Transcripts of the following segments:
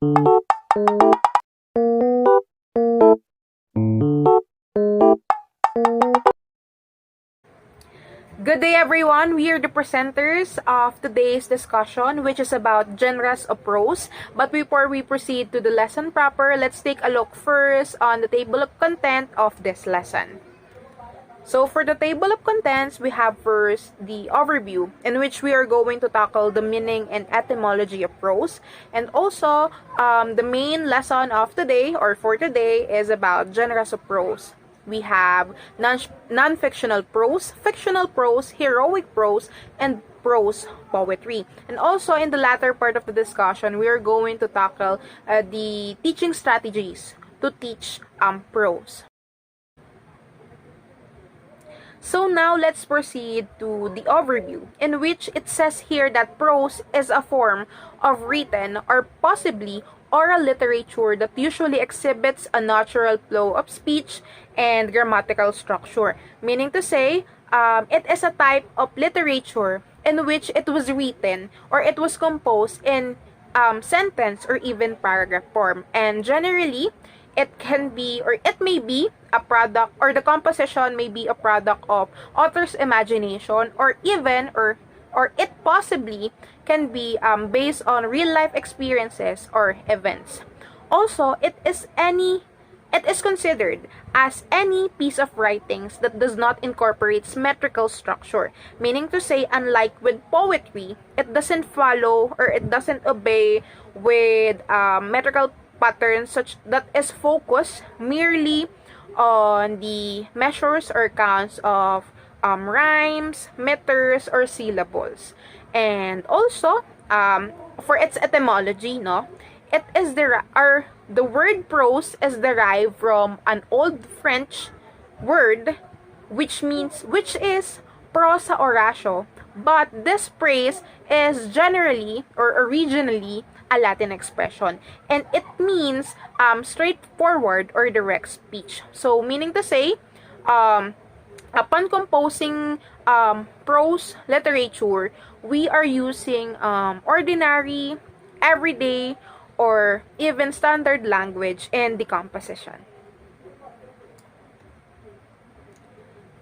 Good day, everyone. We are the presenters of today's discussion, which is about genres of prose. But before we proceed to the lesson proper, let's take a look first on the table of content of this lesson. So for the table of contents, we have first the overview, in which we are going to tackle the meaning and etymology of prose. And also, the main lesson of today, or for today, is about genres of prose. We have non-fictional prose, fictional prose, heroic prose, and prose poetry. And also, in the latter part of the discussion, we are going to tackle the teaching strategies to teach prose. So now let's proceed to the overview, in which it says here that prose is a form of written or possibly oral literature that usually exhibits a natural flow of speech and grammatical structure. Meaning to say, it is a type of literature in which it was written or it was composed in sentence or even paragraph form. And generally, it can be or it may be a product, or the composition may be a product of author's imagination, or even or it possibly can be based on real life experiences or events. Also, it is considered as any piece of writings that does not incorporate metrical structure, meaning to say, unlike with poetry, it doesn't follow or it doesn't obey with metrical patterns such that is focused merely on the measures or counts of rhymes, meters, or syllables. And also, for its etymology, no, it is the word prose is derived from an old French word which is prosa oratio, but this phrase is generally or originally a Latin expression, and it means straightforward or direct speech. So meaning to say, upon composing prose literature, we are using ordinary, everyday, or even standard language in the composition.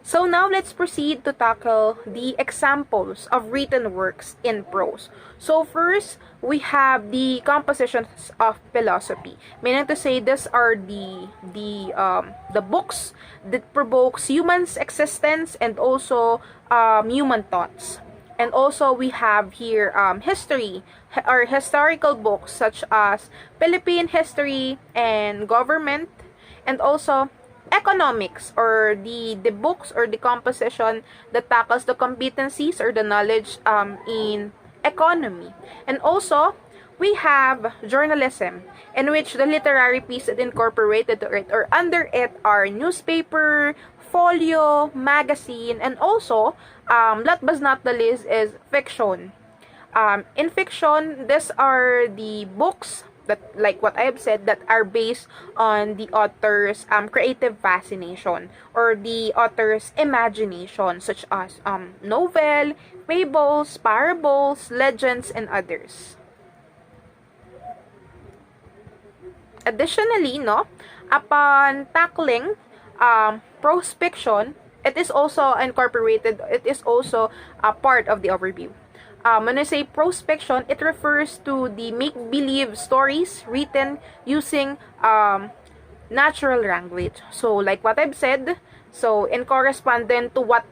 So now let's proceed to tackle the examples of written works in prose. So first, we have the compositions of philosophy, meaning to say these are the books that provokes humans' existence and also human thoughts. And also we have here history or historical books such as Philippine history and government, and also economics, or the books or the composition that tackles the competencies or the knowledge in economy. And also, we have journalism, in which the literary piece that incorporated to it or under it are newspaper, folio, magazine, and also, last but not the least, is fiction. In fiction, these are the books that, like what I've said, that are based on the author's creative fascination or the author's imagination, such as novel, fables, parables, legends, and others. Additionally, no, upon tackling prose fiction, it is also incorporated, it is also a part of the overview. When I say prose fiction, it refers to the make-believe stories written using natural language. So, like what I've said, so in correspondent to what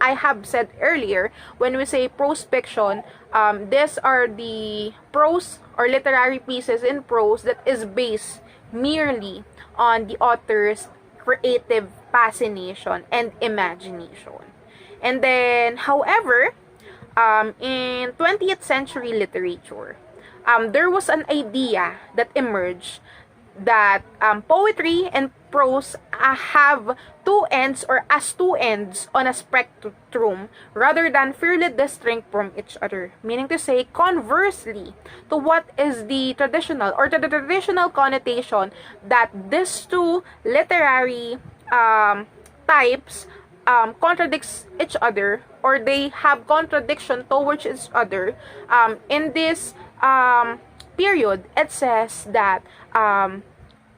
I have said earlier, when we say prose fiction, these are the prose or literary pieces in prose that is based merely on the author's creative fascination and imagination. And then, however, in 20th century literature, there was an idea that emerged that poetry and prose have two ends or as two ends on a spectrum rather than fairly distinct from each other. Meaning to say, conversely to what is the traditional or the traditional connotation that these two literary types contradicts each other, or they have contradiction towards each other. In this period, it says that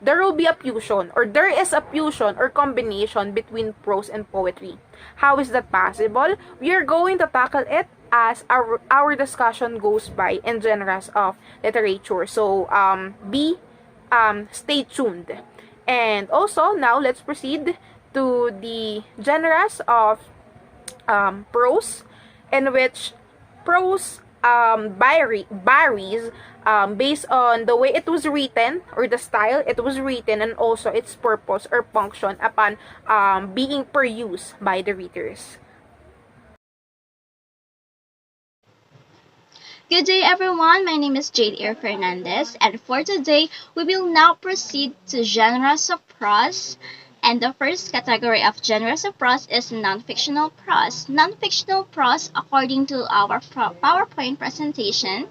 there will be a fusion, or there is a fusion or combination between prose and poetry. How is that possible? We are going to tackle it as our discussion goes by in genres of literature. So stay tuned. And also, now let's proceed to the genres of prose, in which prose varies based on the way it was written, or the style it was written, and also its purpose or function upon being perused by the readers. Good day, everyone. My name is Jade Fernandez, and for today, we will now proceed to genres of prose. And the first category of genres of prose is non-fictional prose. Non-fictional prose, according to our PowerPoint presentation,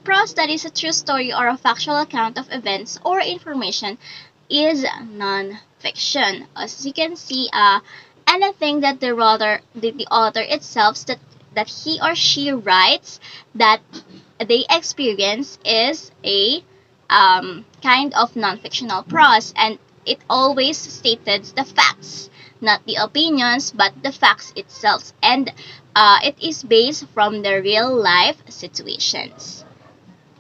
prose that is a true story or a factual account of events or information is non-fiction. As you can see, anything that the author itself that he or she writes that they experience is a kind of non-fictional prose, and it always stated the facts, not the opinions, but the facts itself, and it is based from the real life situations.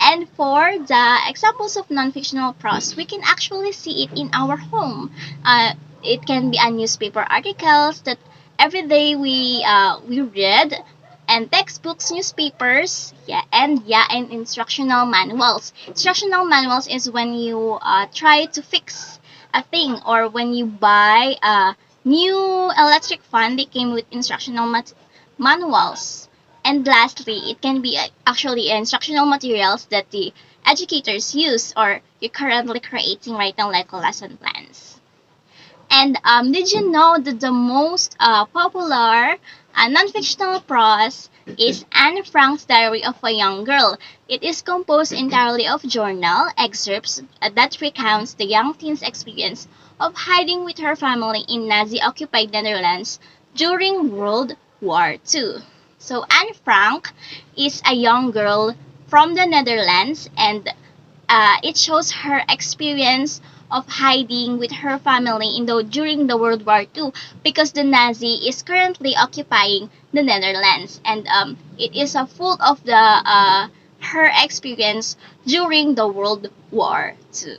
And for the examples of non-fictional prose, we can actually see it in our home. It can be a newspaper articles that every day we read, and textbooks, newspapers, and instructional manuals. Instructional manuals is when you try to fix a thing, or when you buy a new electric fan, they came with instructional manuals. And lastly, it can be actually instructional materials that the educators use, or you're currently creating right now, like lesson plans. And did you know that the most popular non-fictional prose is Anne Frank's Diary of a Young Girl? It is composed entirely of journal excerpts that recounts the young teen's experience of hiding with her family in Nazi-occupied Netherlands during World War II. So Anne Frank is a young girl from the Netherlands, and it shows her experience of hiding with her family during the World War II, because the Nazi is currently occupying the Netherlands, and it is a full of the her experience during the World War II.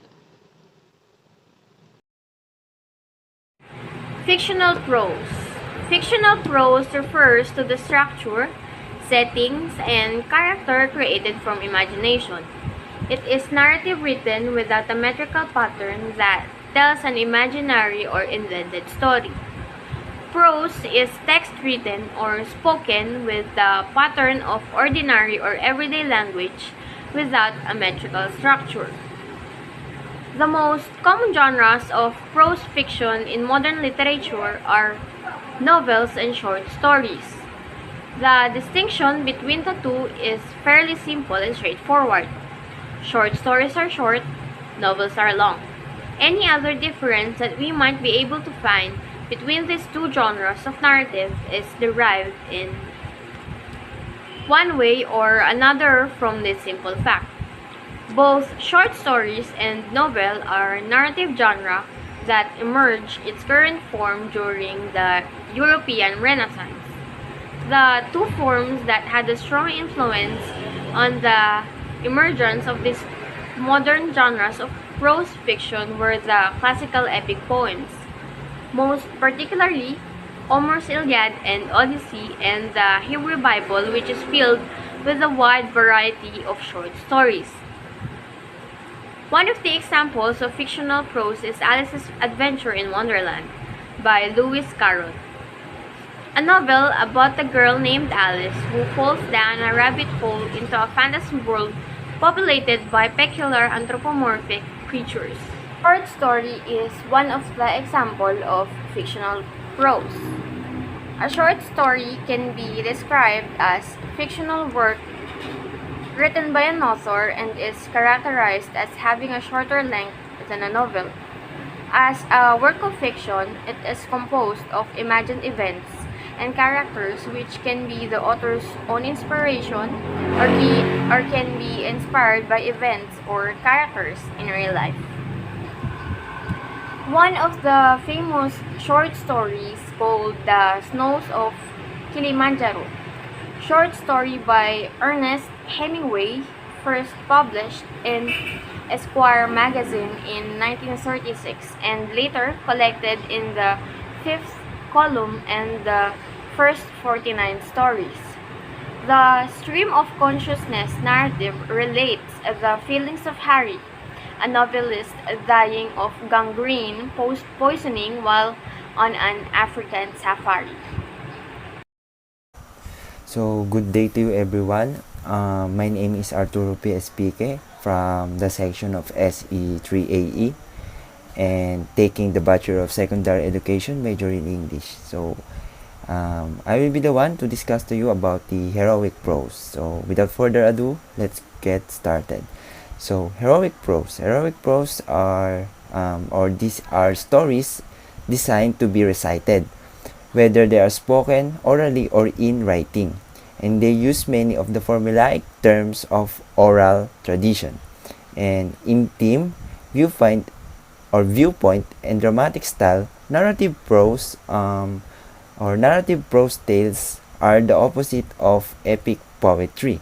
Fictional prose. Fictional prose refers to the structure, settings, and character created from imagination. It is narrative written without a metrical pattern that tells an imaginary or invented story. Prose is text written or spoken with the pattern of ordinary or everyday language without a metrical structure. The most common genres of prose fiction in modern literature are novels and short stories. The distinction between the two is fairly simple and straightforward. Short stories are short, novels are long. Any other difference that we might be able to find between these two genres of narrative is derived in one way or another from this simple fact. Both short stories and novel are narrative genre that emerged its current form during the European Renaissance. The two forms that had a strong influence on the emergence of these modern genres of prose fiction were the classical epic poems, most particularly Homer's Iliad and Odyssey, and the Hebrew Bible, which is filled with a wide variety of short stories. One of the examples of fictional prose is Alice's Adventure in Wonderland by Lewis Carroll, a novel about a girl named Alice who falls down a rabbit hole into a fantasy world populated by peculiar anthropomorphic creatures. Short story is one of the examples of fictional prose. A short story can be described as fictional work written by an author and is characterized as having a shorter length than a novel. As a work of fiction, it is composed of imagined events and characters, which can be the author's own inspiration or can be inspired by events or characters in real life. One of the famous short stories called The Snows of Kilimanjaro, short story by Ernest Hemingway, first published in Esquire magazine in 1936 and later collected in the fifth column and the first 49 stories. The stream of consciousness narrative relates the feelings of Harry, a novelist dying of gangrene poisoning while on an African safari. So, good day to you everyone. My name is Arturo P. Espique from the section of SE3AE and taking the Bachelor of Secondary Education major in English. So, I will be the one to discuss to you about the heroic prose. So, without further ado, let's get started. So, heroic prose. Heroic prose are, or these are stories designed to be recited, whether they are spoken, orally, or in writing, and they use many of the formulaic terms of oral tradition. And in theme, viewpoint, and dramatic style, narrative prose tales are the opposite of epic poetry.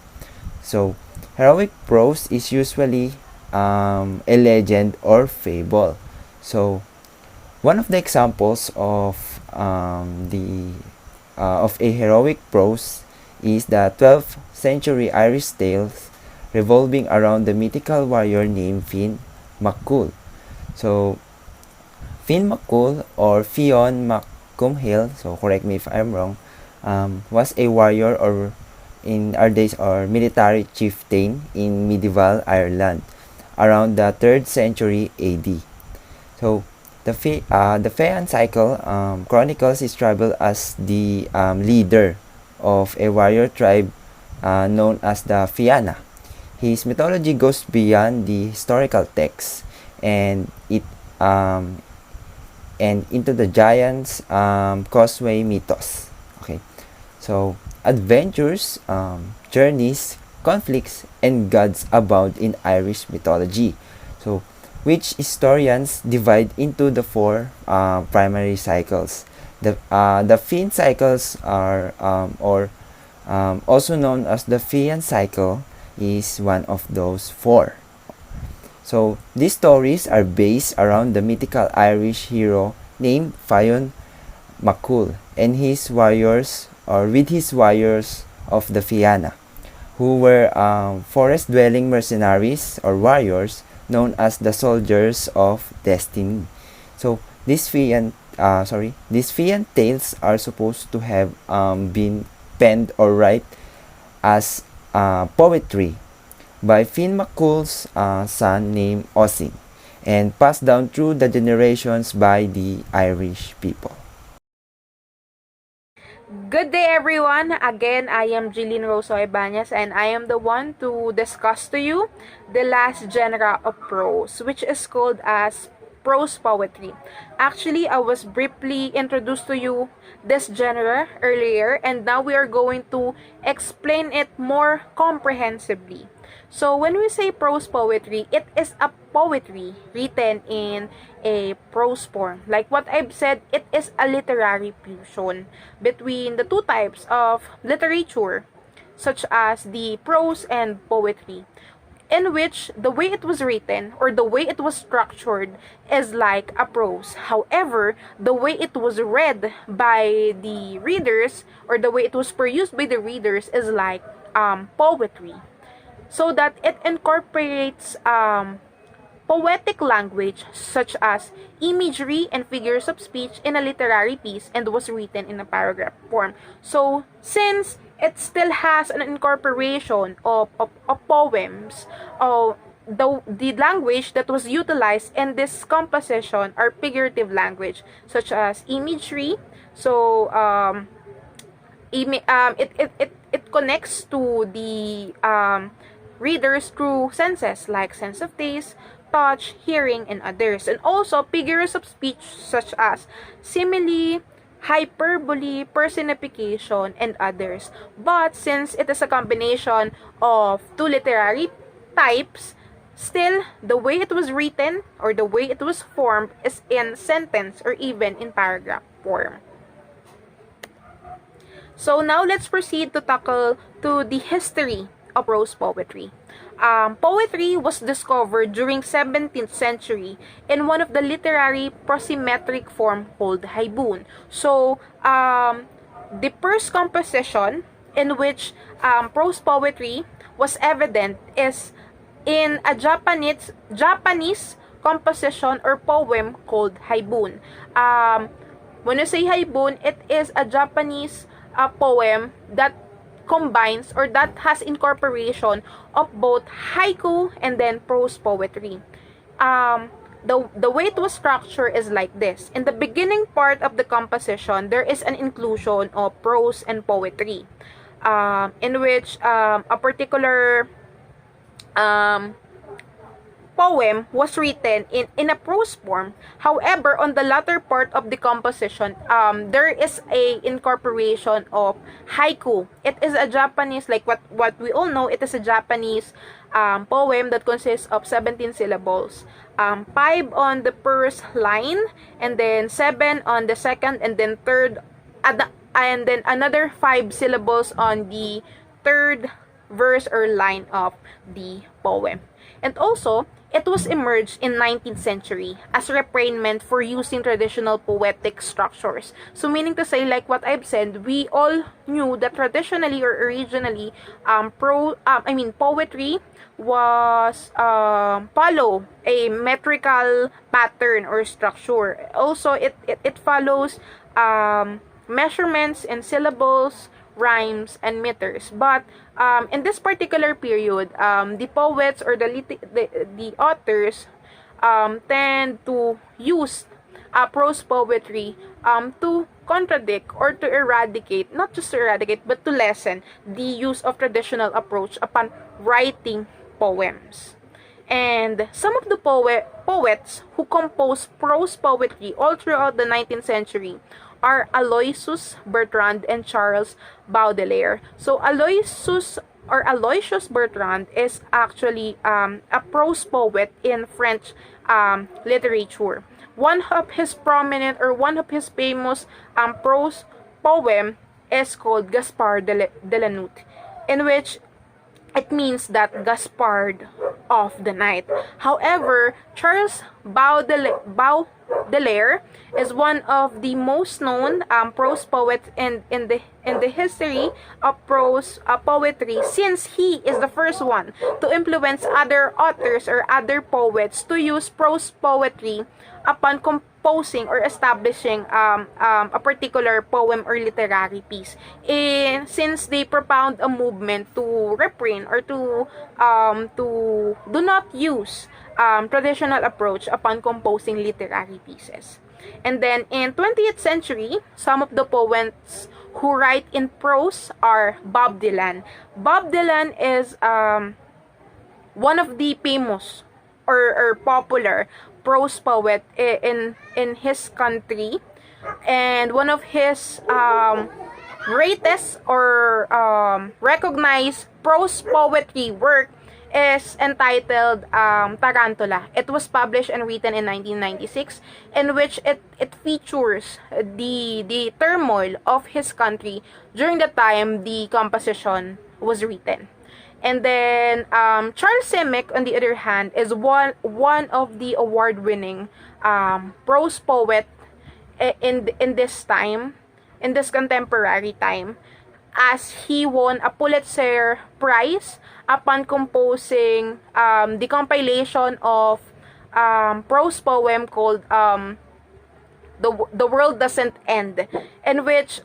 So, heroic prose is usually a legend or fable. So, one of the examples of a heroic prose is the 12th century Irish tales revolving around the mythical warrior named Finn MacCool. So, Finn MacCool or Fionn MacCumhill, so correct me if I'm wrong, was a warrior or in our days or military chieftain in medieval Ireland around the 3rd century AD. So, the Feian cycle chronicles his tribal as the leader of a warrior tribe known as the Fianna. His mythology goes beyond the historical texts and into the giants causeway mythos. Okay, so adventures, journeys, conflicts, and gods abound in Irish mythology. So, which historians divide into the four primary cycles. The Finn cycles are, also known as the Feian cycle, is one of those four. So these stories are based around the mythical Irish hero named Fionn MacCool and his warriors, or with his warriors of the Fianna, who were forest-dwelling mercenaries or warriors known as the Soldiers of Destiny. So these Feian tales are supposed to have been penned or write as poetry by Finn MacCool's son named Oisin and passed down through the generations by the Irish people. Good day, everyone. Again, I am Jeelyn Ibañez, and I am the one to discuss to you the last genre of prose, which is called as prose poetry. Actually, I was briefly introduced to you this genre earlier, and now we are going to explain it more comprehensively. So when we say prose poetry, it is a poetry written in a prose form. Like what I've said, it is a literary fusion between the two types of literature, such as the prose and poetry, in which the way it was written or the way it was structured is like a prose. However, the way it was read by the readers or the way it was produced by the readers is like poetry. So that it incorporates poetic language such as imagery and figures of speech in a literary piece and was written in a paragraph form. So since it still has an incorporation of poems, the language that was utilized in this composition are figurative language such as imagery. So it connects to the readers through senses like sense of taste, touch, hearing, and others. And also figures of speech such as simile, hyperbole, personification, and others. But since it is a combination of two literary types, still, the way it was written or the way it was formed is in sentence or even in paragraph form. So now let's proceed to tackle to the history of prose poetry. Poetry was discovered during 17th century in one of the literary prosymmetric form called haibun. So, the first composition in which prose poetry was evident is in a Japanese composition or poem called haibun. When you say haibun, it is a Japanese poem that combines or that has incorporation of both haiku and then prose poetry. The way it was structured is like this. In the beginning part of the composition, there is an inclusion of prose and poetry, in which a particular poem was written in a prose form. However, on the latter part of the composition, there is a incorporation of haiku. It is a Japanese, like what we all know, it is a Japanese poem that consists of 17 syllables. 5 on the first line, and then 7 on the second, and then third, and then another 5 syllables on the third verse or line of the poem. And also, it was emerged in 19th century as refinement for using traditional poetic structures. So meaning to say, like what I've said, we all knew that traditionally or originally, poetry was follow a metrical pattern or structure. Also, it follows measurements and syllables, rhymes, and meters. But in this particular period, the poets or the authors tend to use prose poetry to contradict or to eradicate, not just to eradicate, but to lessen the use of traditional approach upon writing poems. And some of the poets who composed prose poetry all throughout the 19th century are Aloysius Bertrand and Charles Baudelaire. So Aloysius Bertrand is actually a prose poet in French literature. One of his famous prose poem is called Gaspard de la Nuit, in which it means that Gaspard of the night. However, Charles Baudelaire is one of the most known prose poets in the history of prose poetry, since he is the first one to influence other authors or other poets to use prose poetry upon composing or establishing a particular poem or literary piece. Since they propound a movement to refrain or to do not use traditional approach upon composing literary pieces. And then in 20th century, some of the poets who write in prose are Bob Dylan. Bob Dylan is one of the famous or popular prose poet in his country, and one of his greatest or recognized prose poetry work is entitled Tarantula. It was published and written in 1996, in which it features the turmoil of his country during the time the composition was written. And then Charles Simic, on the other hand, is one of the award-winning prose poet in this time, in this contemporary time, as he won a Pulitzer Prize upon composing the compilation of prose poem called The World Doesn't End, in which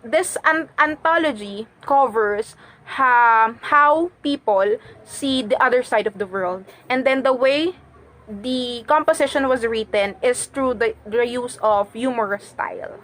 this anthology covers how people see the other side of the world, and then the way the composition was written is through the use of humorous style.